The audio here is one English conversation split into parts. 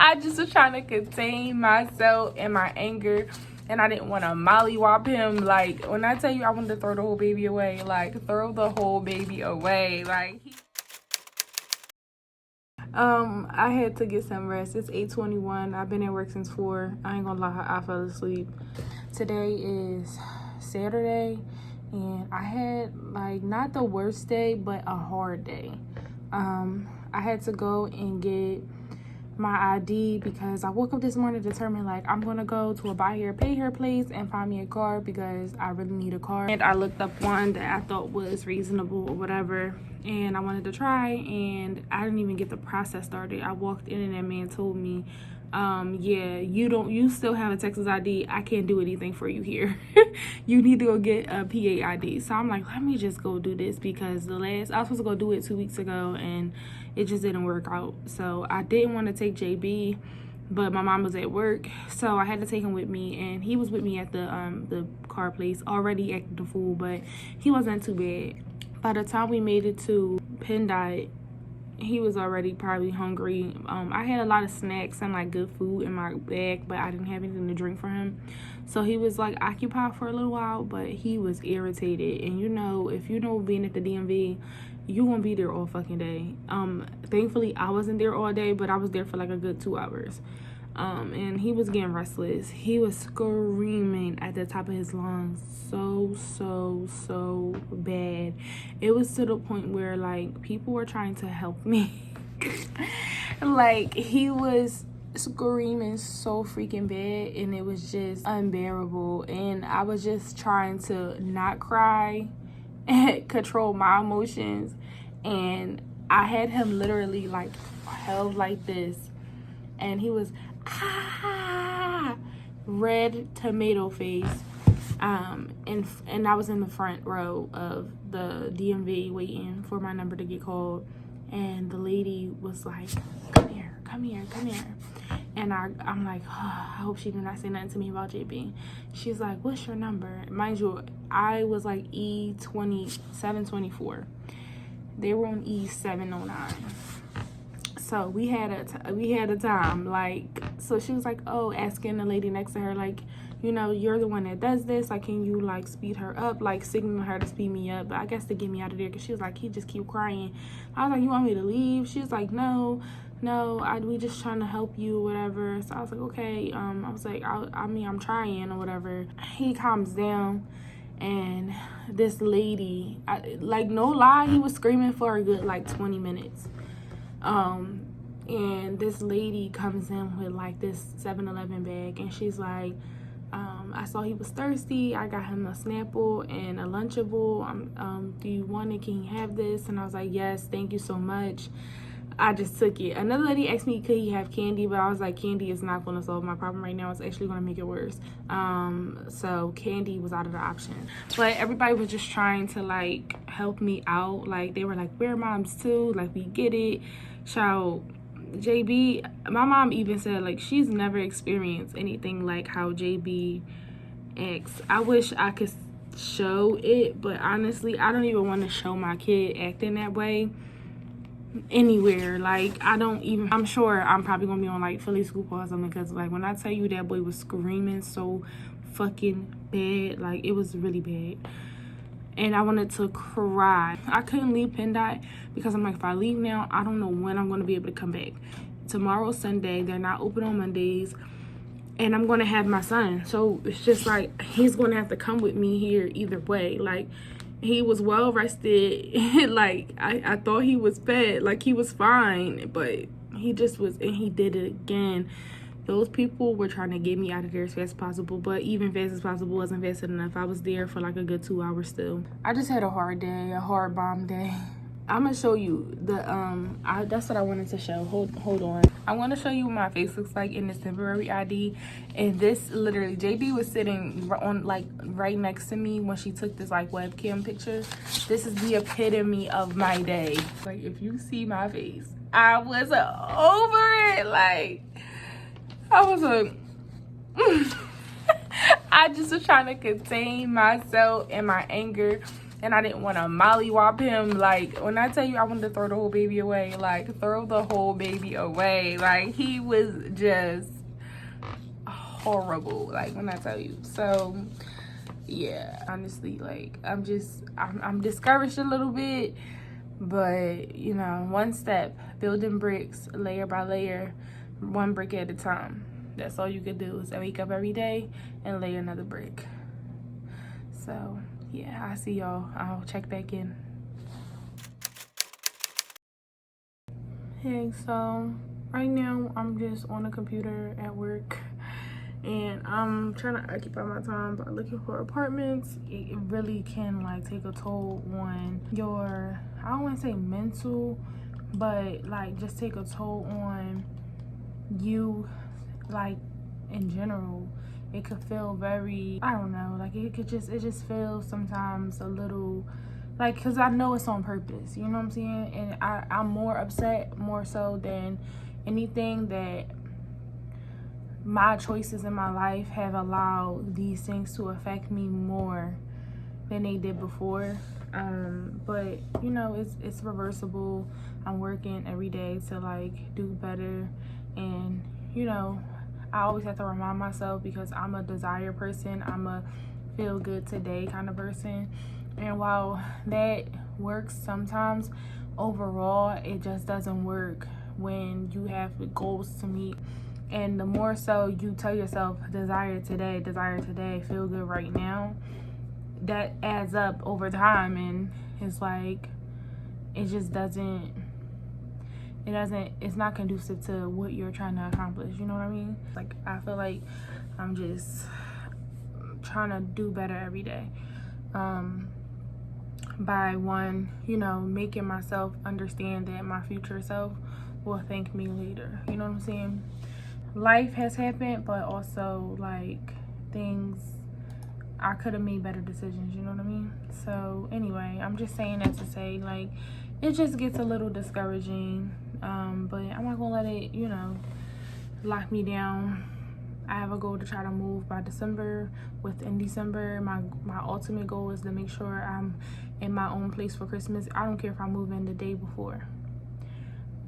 I just was trying to contain myself and my anger, and I didn't want to mollywop him. Like, when I tell you I wanted to throw the whole baby away, like, throw the whole baby away. Like, I had to get some rest. It's 8:21. I've been at work since 4. I ain't gonna lie, I fell asleep. Today is Saturday, and I had, like, not the worst day, but a hard day. I had to go and get my ID because I woke up this morning determined, like, I'm gonna go to a buy here, pay here place and find me a car because I really need a car. And I looked up one that I thought was reasonable or whatever, and I wanted to try, and I didn't even get the process started. I walked in and that man told me, yeah, you still have a Texas ID. I can't do anything for you here. You need to go get a PA ID. So I'm like, let me just go do this because I was supposed to go do it 2 weeks ago and it just didn't work out. So I didn't want to take JB, but my mom was at work, so I had to take him with me, and he was with me at the car place, already acting the fool, but he wasn't too bad. By the time we made it to PennDOT, he was already probably hungry. I had a lot of snacks and like good food in my bag, but I didn't have anything to drink for him, so he was like occupied for a little while, but he was irritated. And you know, if you know being at the DMV, you won't be there all fucking day. Thankfully I wasn't there all day, but I was there for like a good 2 hours. And he was getting restless. He was screaming at the top of his lungs so bad. It was to the point where like people were trying to help me. Like, he was screaming so freaking bad, and it was just unbearable. And I was just trying to not cry and control my emotions, and I had him literally like held like this, and he was red tomato face. And I was in the front row of the DMV waiting for my number to get called, and the lady was like, come here. And I'm like, oh, I hope she did not say nothing to me about JB. She's like, what's your number? Mind you, I was like E724. They were on E709. So we had a time, like, so she was like, oh, asking the lady next to her, like, you know, you're the one that does this, like, can you like speed her up, like signal her to speed me up, but I guess to get me out of there, because she was like, he just keep crying. I was like, you want me to leave? She was like, no, we just trying to help you, whatever. So I was like, okay. I was like, I'm trying or whatever. He calms down, and this lady, like, no lie, he was screaming for a good like 20 minutes. And this lady comes in with like this 7-Eleven bag, and she's like, I saw he was thirsty. I got him a Snapple and a Lunchable. Do you want it? Can he have this? And I was like, yes, thank you so much. I just took it. Another lady asked me, could he have candy? But I was like, candy is not going to solve my problem right now. It's actually going to make it worse. So candy was out of the option. But everybody was just trying to like help me out. Like, they were like, we're moms too. Like, we get it. Child, JB, my mom even said like she's never experienced anything like how JB acts. I wish I could show it, but honestly, I don't even want to show my kid acting that way anywhere. Like, I'm sure I'm probably gonna be on like Philly Scoop or something, because like when I tell you that boy was screaming so fucking bad, like it was really bad, and I wanted to cry. I couldn't leave PennDOT because I'm like, if I leave now, I don't know when I'm going to be able to come back. Tomorrow's Sunday. They're not open on Mondays. And I'm going to have my son. So it's just like, he's going to have to come with me here either way. Like, he was well rested. Like, I thought he was fed. Like, he was fine. But he just was, and he did it again. Those people were trying to get me out of there as fast as possible, but even fast as possible wasn't fast enough. I was there for like a good 2 hours still. I just had a hard day, a hard bomb day. I'm gonna show you the that's what I wanted to show. Hold on. I want to show you what my face looks like in this temporary ID. And this literally, JB was sitting on like right next to me when she took this like webcam picture. This is the epitome of my day. Like, if you see my face, I was over it. Like, I was I just was trying to contain myself and my anger, and I didn't want to mollywop him. Like, when I tell you I wanted to throw the whole baby away, like, throw the whole baby away. Like, he was just horrible, like, when I tell you. So yeah, honestly, like, I'm discouraged a little bit, but you know, one step, building bricks layer by layer, one brick at a time. That's all you could do, is wake up every day and lay another brick. So yeah, I see y'all. I'll check back in. Hey, so right now I'm just on the computer at work, and I'm trying to occupy my time by looking for apartments. It really can like take a toll on your, I don't want to say mental, but like just take a toll on you, like in general. It could feel very, I don't know, like it just feels sometimes a little like, because I know it's on purpose, you know what I'm saying? And I'm more upset, more so than anything, that my choices in my life have allowed these things to affect me more than they did before. But you know, it's reversible. I'm working every day to like do better, and you know, I always have to remind myself, because I'm a desire person, I'm a feel good today kind of person. And while that works sometimes, overall it just doesn't work when you have goals to meet. And the more so you tell yourself, desire today, feel good right now, that adds up over time. And it's like, it just doesn't, it's not conducive to what you're trying to accomplish, you know what I mean? Like, I feel like I'm just trying to do better every day, by one, you know, making myself understand that my future self will thank me later, you know what I'm saying? Life has happened, but also like things, I could have made better decisions, you know what I mean? So anyway, I'm just saying that to say, like, it just gets a little discouraging, but I'm not gonna let it, you know, lock me down. I have a goal to try to move by December. Within December, my ultimate goal is to make sure I'm in my own place for Christmas. I don't care if I move in the day before.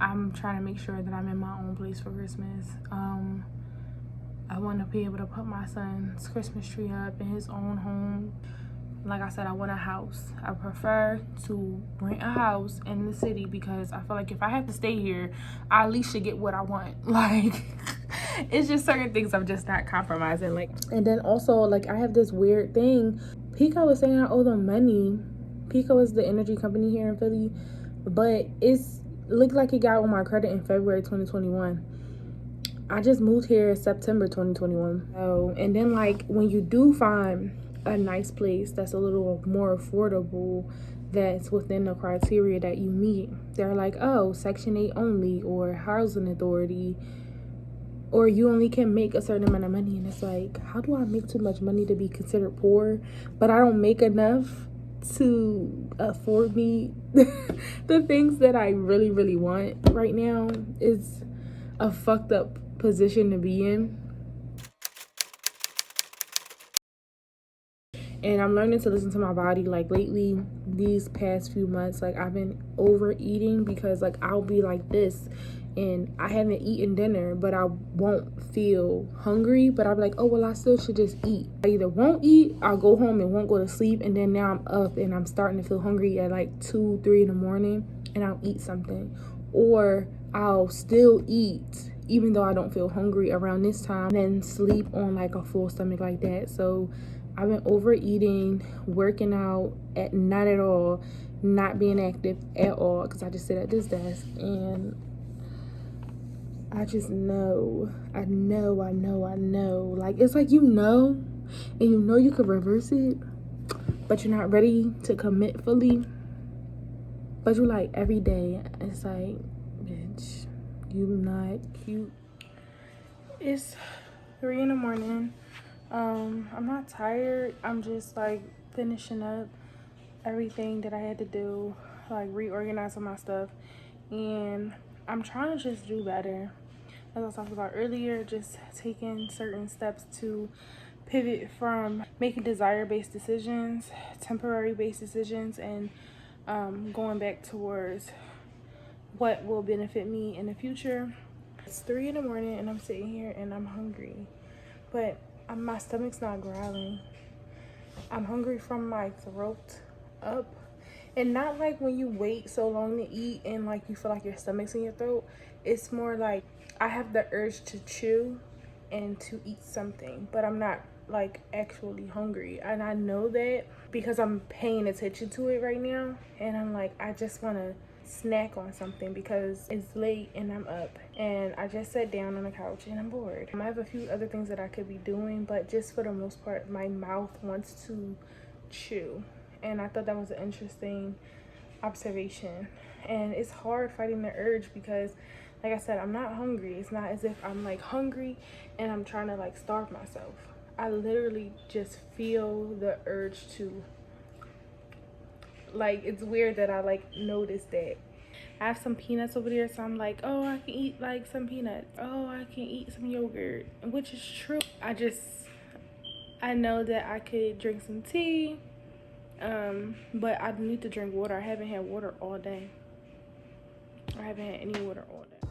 I'm trying to make sure that I'm in my own place for Christmas. I want to be able to put my son's Christmas tree up in his own home. Like I said, I want a house. I prefer to rent a house in the city, because I feel like if I have to stay here, I at least should get what I want. Like, it's just certain things I'm just not compromising. Like, and then also, like, I have this weird thing. Pico was saying I owe them money. Pico is the energy company here in Philly, but it's looked like it got on my credit in February 2021. I just moved here in September 2021. So, and then like when you do find a nice place that's a little more affordable, that's within the criteria that you meet, they're like, oh, Section 8 only, or housing authority, or you only can make a certain amount of money. And it's like, how do I make too much money to be considered poor, but I don't make enough to afford me the things that I really, really want right now? Is a fucked up position to be in. And I'm learning to listen to my body. Like, lately, these past few months, like, I've been overeating, because like I'll be like this and I haven't eaten dinner, but I won't feel hungry, but I'll be like, oh well, I still should just eat. I either won't eat, I'll go home and won't go to sleep, and then now I'm up and I'm starting to feel hungry at like 2-3 in the morning, and I'll eat something. Or I'll still eat even though I don't feel hungry around this time, and then sleep on like a full stomach like that. So I've been overeating, working out not at all, not being active at all, because I just sit at this desk, and I just know. Like, it's like, you know, and you know you could reverse it, but you're not ready to commit fully. But you're like, every day, it's like, bitch, you not cute. It's 3 in the morning. I'm not tired. I'm just like finishing up everything that I had to do, like reorganizing my stuff, and I'm trying to just do better. As I talked about earlier, just taking certain steps to pivot from making desire-based decisions, temporary-based decisions, and going back towards what will benefit me in the future. It's 3 in the morning and I'm sitting here and I'm hungry, but my stomach's not growling. I'm hungry from my throat up, and not like when you wait so long to eat and like you feel like your stomach's in your throat. It's more like I have the urge to chew and to eat something, but I'm not like actually hungry, and I know that because I'm paying attention to it right now, and I'm like, I just want to snack on something because it's late and I'm up and I just sat down on the couch and I'm bored. I have a few other things that I could be doing, but just for the most part my mouth wants to chew, and I thought that was an interesting observation. And it's hard fighting the urge because, like I said, I'm not hungry. It's not as if I'm like hungry and I'm trying to like starve myself. I literally just feel the urge to, like, it's weird that I like noticed that. I have some peanuts over there, so I'm like, oh, I can eat like some peanuts. Oh, I can eat some yogurt, which is true. I know that I could drink some tea, but I need to drink water. I haven't had water all day. I haven't had any water all day.